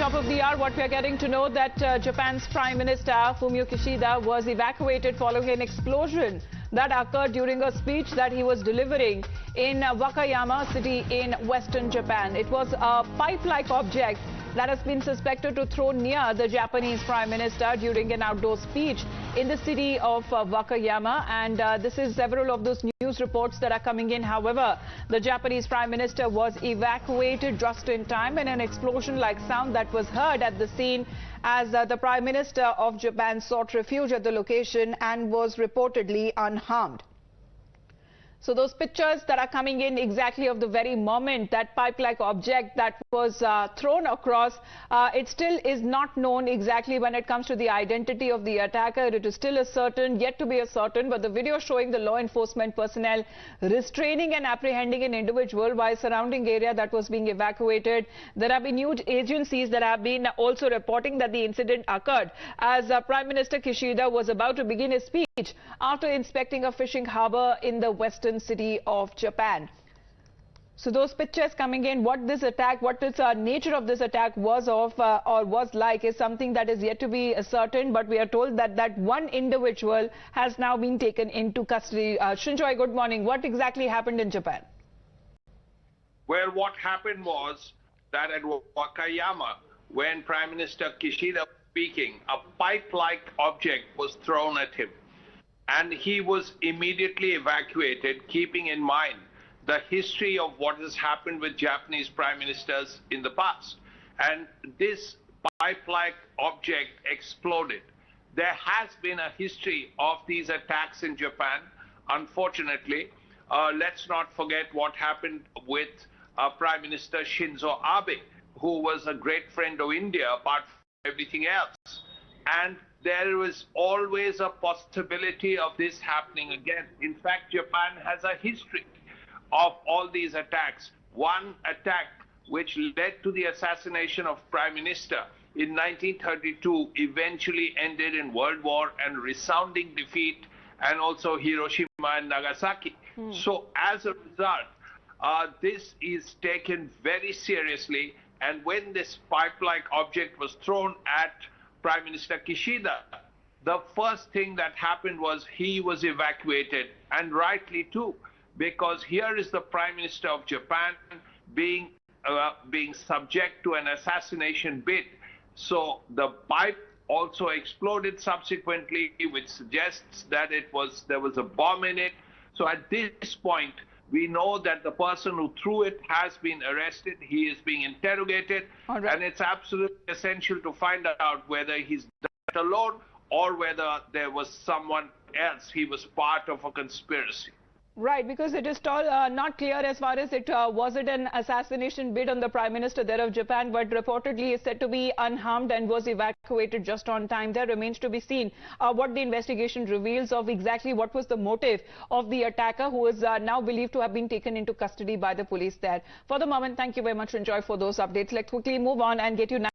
top of the hour, what we are getting to know that Japan's Prime Minister Fumio Kishida was evacuated following an explosion that occurred during a speech that he was delivering in Wakayama city in western Japan. It was a pipe-like object that has been suspected to throw near the Japanese Prime Minister during an outdoor speech in the city of Wakayama, and this is several of those news reports that are coming in. However, the Japanese Prime Minister was evacuated just in time, and an explosion-like sound that was heard at the scene as the Prime Minister of Japan sought refuge at the location and was reportedly unharmed. So those pictures that are coming in exactly of the very moment that pipe-like object that was thrown across, it still is not known exactly when it comes to the identity of the attacker. It is still yet to be ascertained, but the video showing the law enforcement personnel restraining and apprehending an individual while surrounding area that was being evacuated. There have been news agencies that have been also reporting that the incident occurred as Prime Minister Kishida was about to begin his speech after inspecting a fishing harbor in the western city of Japan. So those pictures coming in, what this nature of this attack was or was like is something that is yet to be ascertained, but we are told that that one individual has now been taken into custody. Shinjoy, good morning. What exactly happened in Japan? Well, what happened was that at Wakayama, when Prime Minister Kishida was speaking, a pipe-like object was thrown at him, and he was immediately evacuated, keeping in mind the history of what has happened with Japanese prime ministers in the past. And this pipe-like object exploded. There has been a history of these attacks in Japan, unfortunately. Let's not forget what happened with Prime Minister Shinzo Abe, who was a great friend of India, apart from everything else. And there is always a possibility of this happening again. In fact, Japan has a history of all these attacks. One attack which led to the assassination of Prime Minister in 1932 eventually ended in World War and resounding defeat, and also Hiroshima and Nagasaki. So as a result, this is taken very seriously, and when this pipe-like object was thrown at Prime Minister Kishida, the first thing that happened was he was evacuated, and rightly too, because here is the Prime Minister of Japan being subject to an assassination bid. So the pipe also exploded subsequently, which suggests that there was a bomb in it. So at this point, we know that the person who threw it has been arrested. He is being interrogated. Right. And it's absolutely essential to find out whether he's done it alone or whether there was someone else. He was part of a conspiracy. Right, because it is still not clear as far as was it an assassination bid on the Prime Minister there of Japan, but reportedly is said to be unharmed and was evacuated just on time. There remains to be seen what the investigation reveals of exactly what was the motive of the attacker, who is now believed to have been taken into custody by the police there. For the moment, thank you very much, Enjoy, for those updates. Let's quickly move on and get you now.